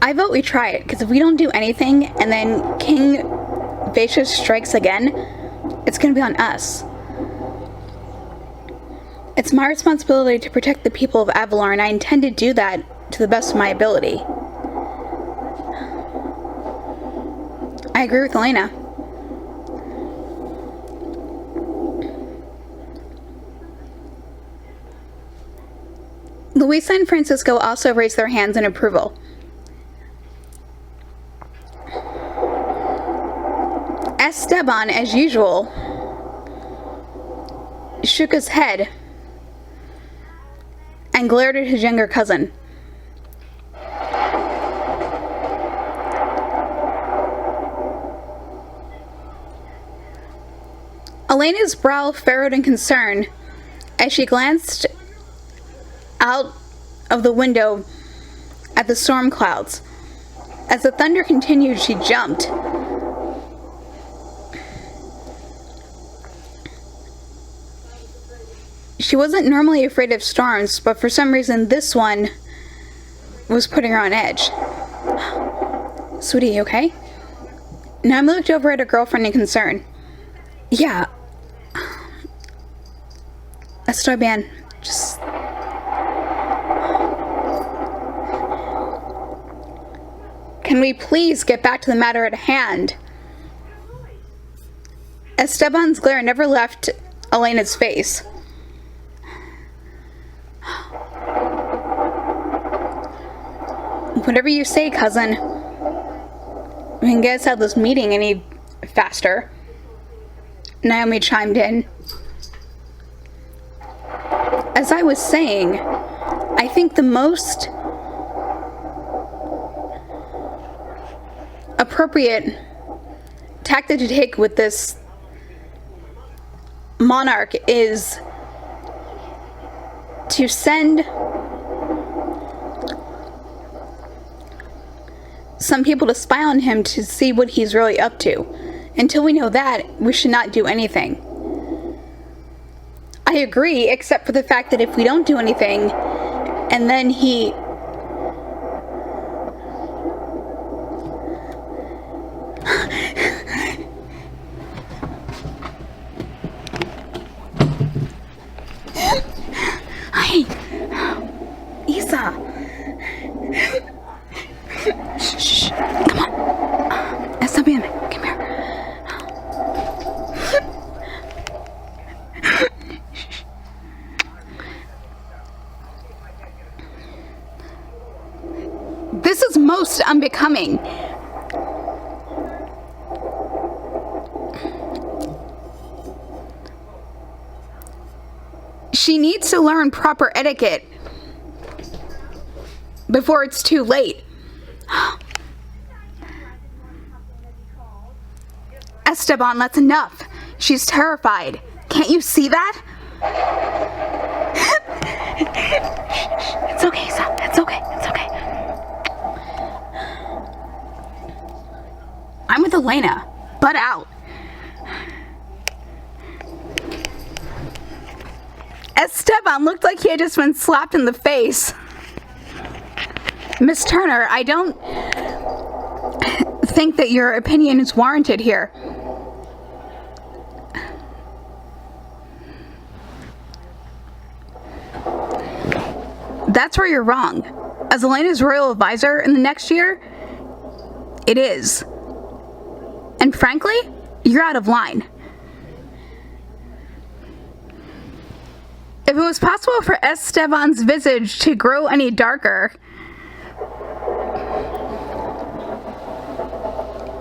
I vote we try it, because if we don't do anything, and then King Vicious strikes again, it's gonna be on us. It's my responsibility to protect the people of Avalor, and I intend to do that to the best of my ability. I agree with Elena. Luisa and Francisco also raised their hands in approval. Esteban, as usual, shook his head and glared at his younger cousin. Elena's brow furrowed in concern as she glanced out of the window at the storm clouds. As the thunder continued, she jumped. She wasn't normally afraid of storms, but for some reason this one was putting her on edge. Sweetie, you okay? Naomi looked over at her girlfriend in concern. Yeah. Estoy bien. Just... Can we please get back to the matter at hand? Esteban's glare never left Elena's face. Whatever you say, cousin. We can get us out of this meeting any faster. Naomi chimed in. As I was saying, I think the most appropriate tactic to take with this monarch is to send some people to spy on him to see what he's really up to. Until we know that, we should not do anything. I agree, except for the fact that if we don't do anything, and then he... Hey! Isa! Shh, come on. Está bien, come here. This is most unbecoming. She needs to learn proper etiquette before it's too late. Esteban, that's enough. She's terrified. Can't you see that? It's okay, Isa. It's okay. It's okay. I'm with Elena. Butt out. Esteban looked like he had just been slapped in the face. Miss Turner, I don't think that your opinion is warranted here. That's where you're wrong. As Elena's royal advisor in the next year, it is. And frankly, you're out of line. If it was possible for Esteban's visage to grow any darker,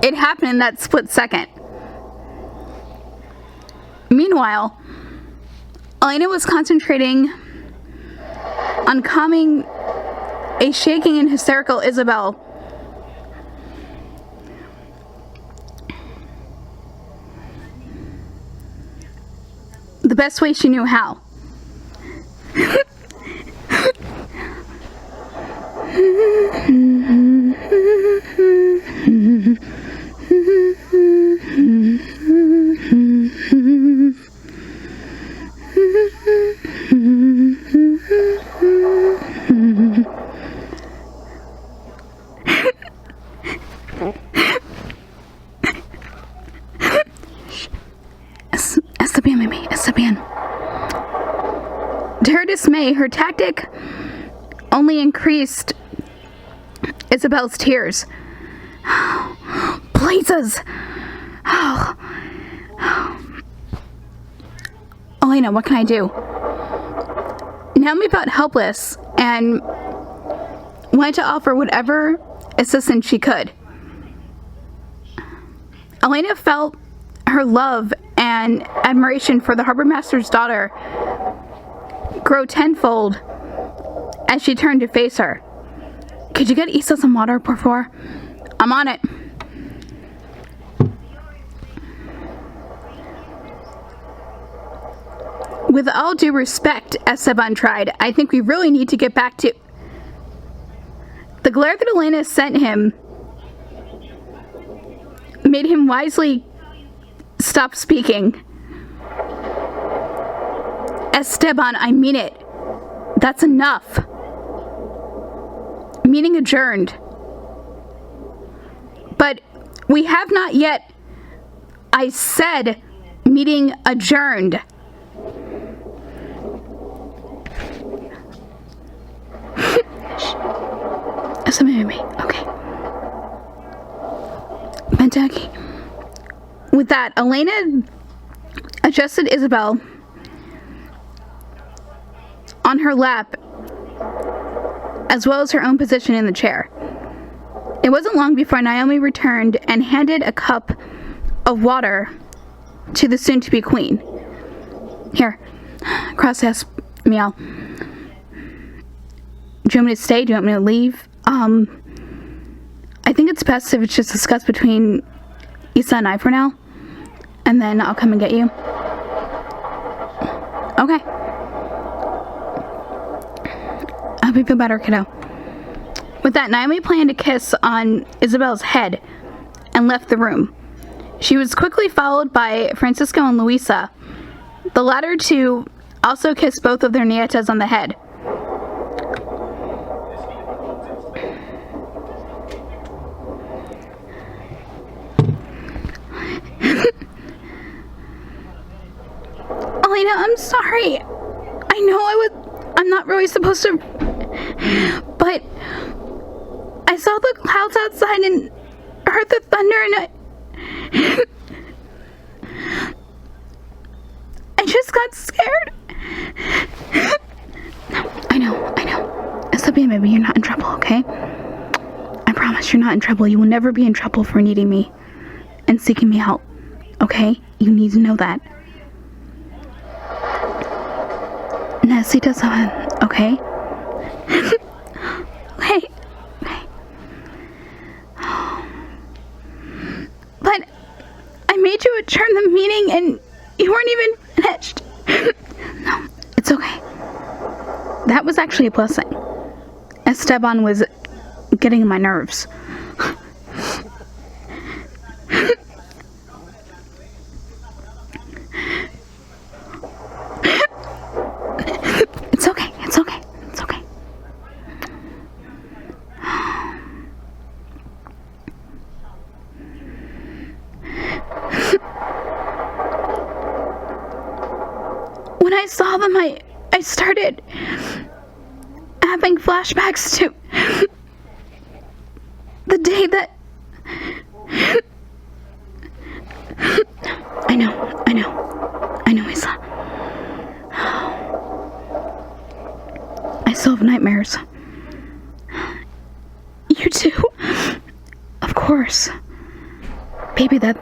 it happened in that split second. Meanwhile, Elena was concentrating on calming a shaking and hysterical Isabel. The best way she knew how. may, her tactic only increased Isabel's tears. Blazes! Elena, what can I do? Naomi felt helpless and wanted to offer whatever assistance she could. Elena felt her love and admiration for the harbor master's daughter grow tenfold as she turned to face her. Could you get Issa some water, por favor? I'm on it. With all due respect, Esteban tried, I think we really need to get back to... The glare that Elena sent him made him wisely stop speaking. Esteban, I mean it. That's enough. Meeting adjourned. But we have not yet... I said meeting adjourned. Something me. Okay. Pentaki. With that, Elena adjusted Isabel on her lap, as well as her own position in the chair. It wasn't long before Naomi returned and handed a cup of water to the soon-to-be queen. Here, cross-ass meow. Do you want me to stay? Do you want me to leave? I think it's best if it's just discussed between Issa and I for now. And then I'll come and get you. Okay. I hope you feel better, kiddo. With that, Naomi planned a kiss on Isabel's head and left the room. She was quickly followed by Francisco and Luisa. The latter two also kissed both of their nietas on the head. Elena, I'm sorry. I know I'm not really supposed to, but I saw the clouds outside and heard the thunder and I just got scared. I know. It's okay, baby, you're not in trouble, okay? I promise you're not in trouble. You will never be in trouble for needing me and seeking me out, okay? You need to know that. Necesito saber, okay? Okay. But I made you adjourn the meeting and you weren't even finished. No, it's okay. That was actually a blessing. Esteban was getting on my nerves. It's okay. When I saw them, I started having flashbacks to the day that... I know, Isa. I still have nightmares. You too? Of course. Baby, that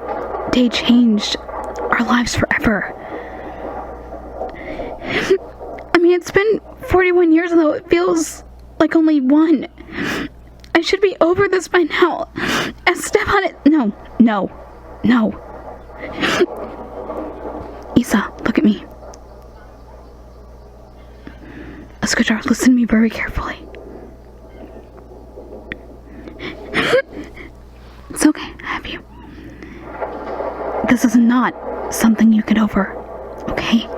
day changed our lives forever. I mean, it's been 41 years, though it feels like only one. I should be over this by now. Esteban, no. Isa, look at me. Escuchar, listen to me very carefully. It's okay, I have you. This is not something you get over, okay?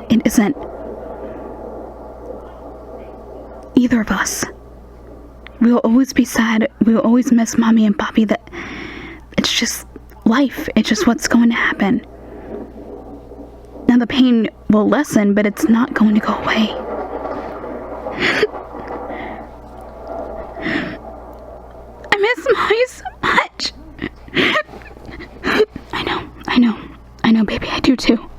It isn't. Either of us. We will always be sad. We will always miss Mommy and Papi. That it's just life. It's just what's going to happen. Now the pain will lessen, but it's not going to go away. I miss Mommy so much. I know, baby, I do too.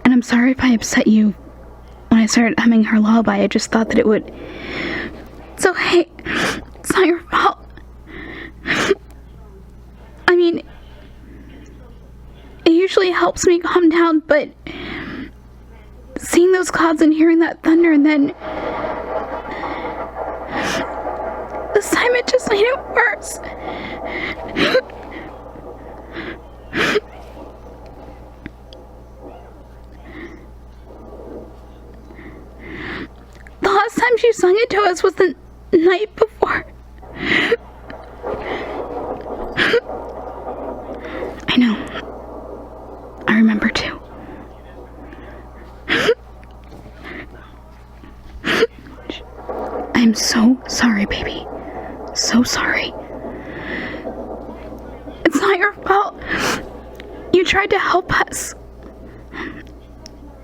And I'm sorry if I upset you when I started humming her lullaby. I just thought that it would... It's okay. It's not your fault. I mean, it usually helps me calm down, but seeing those clouds and hearing that thunder, and then this time it just made it worse. The last time she sung it to us was the night before. I know. I remember too. I'm so sorry, baby. So sorry. It's not your fault. You tried to help us.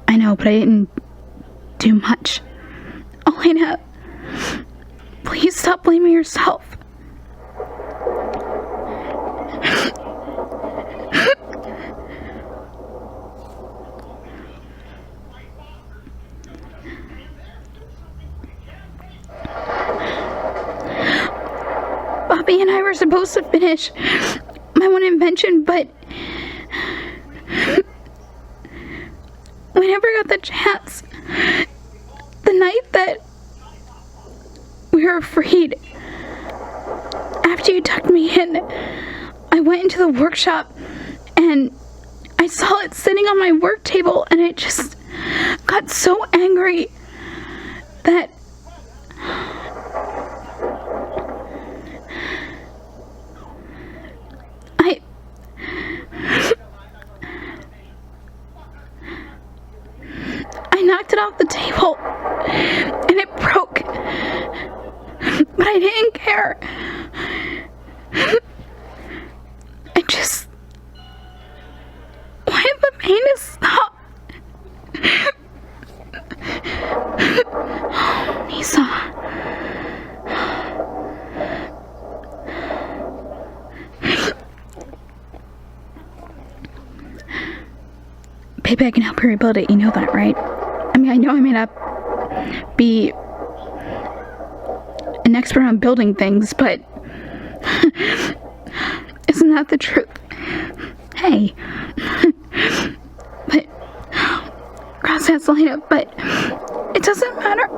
I know, but I didn't do much. Elena, please stop blaming yourself. Bobby and I were supposed to finish my one invention, but we never got the chance. The night that we were freed, after you tucked me in, I went into the workshop and I saw it sitting on my work table, and I just got so angry that I knocked it off the table and it broke, but I didn't care. I just wanted the pain to stop. Nisa. Baby, I can help you rebuild it. You know that, right? I mean, I know I may not be an expert on building things, but isn't that the truth? Hey. But, gracias, Elena, but it doesn't matter.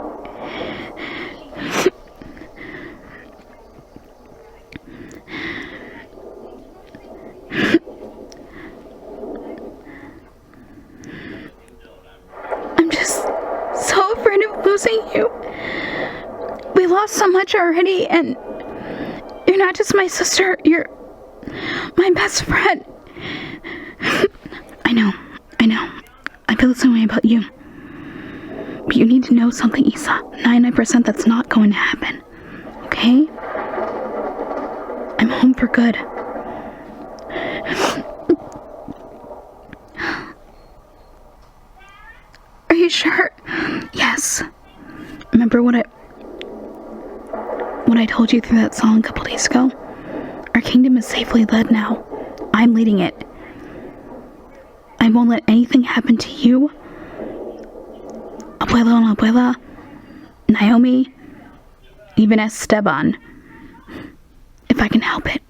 I'm just so afraid of losing you. We lost so much already, and you're not just my sister, you're my best friend. I know. I feel the same way about you. But you need to know something, Isa. 99% that's not going to happen. Okay? I'm home for good. Are you sure? Yes. Remember what I told you through that song a couple days ago? Our kingdom is safely led now. I'm leading it. I won't let anything happen to you, Abuelo and Abuela, Naomi, even Esteban, if I can help it.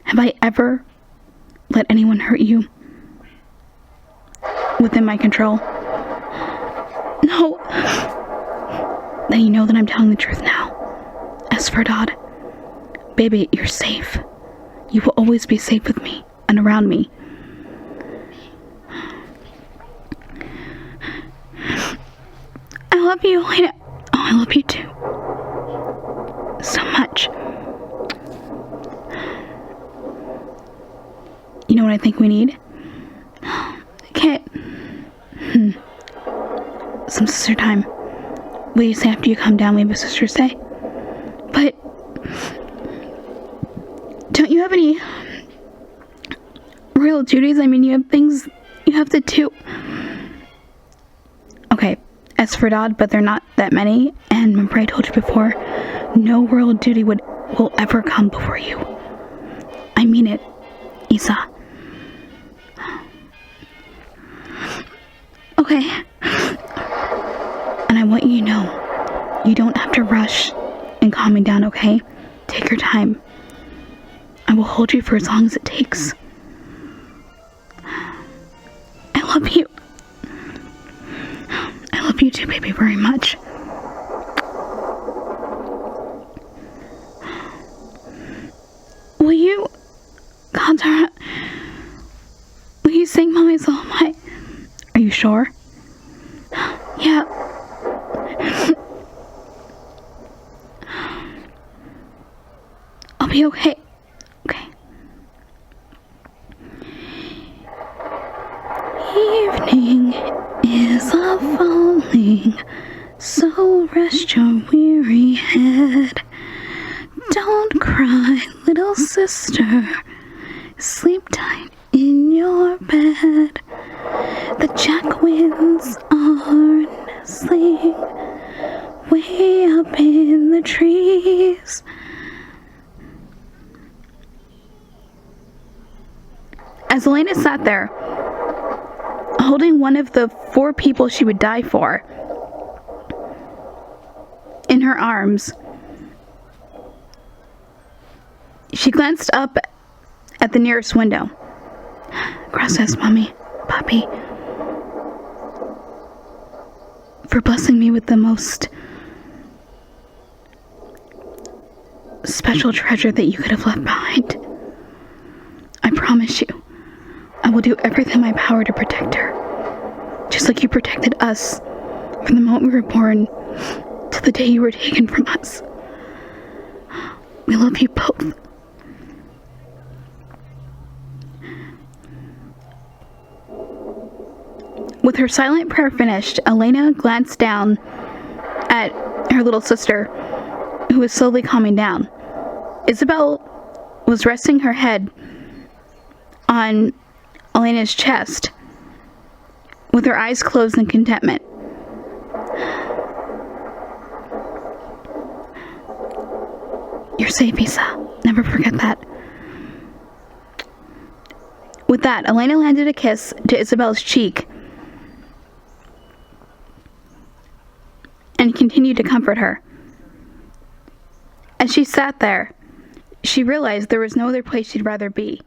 Have I ever let anyone hurt you within my control? No. Then you know that I'm telling the truth now. As for Dodd, baby, you're safe. You will always be safe with me and around me. I love you, Elena. Oh, I love you too. So much. You know what I think we need? Okay. Some sister time. Will you say after you come down we have a sister's day? But don't you have any royal household duties. I mean, you have things you have to do. Okay, as for Dodd, but they're not that many, and remember I told you before, no world duty will ever come before you. I mean it, Isa. Okay. And I want you to know, you don't have to rush in calming down, okay? Take your time. I will hold you for as long as it takes. I love you. I love you too, baby, very much. Will you, Kantara, will you sing Mommy's Lullaby? Are you sure? Yeah. I'll be okay. Okay. Evening is a-falling, so rest your weary head. Don't cry, little sister. Sleep tight in your bed. The jackwinds are nestling way up in the trees. As Elena sat there, holding one of the 4 people she would die for in her arms, she glanced up at the nearest window. Gracias, Mommy, Papi, for blessing me with the most special treasure that you could have left behind. I promise you, I will do everything in my power to protect her, just like you protected us from the moment we were born to the day you were taken from us. We love you both. With her silent prayer finished, Elena glanced down at her little sister, who was slowly calming down. Isabel was resting her head on Elena's chest, with her eyes closed in contentment. You're safe, Isa. Never forget that. With that, Elena landed a kiss to Isabel's cheek and continued to comfort her. As she sat there, she realized there was no other place she'd rather be.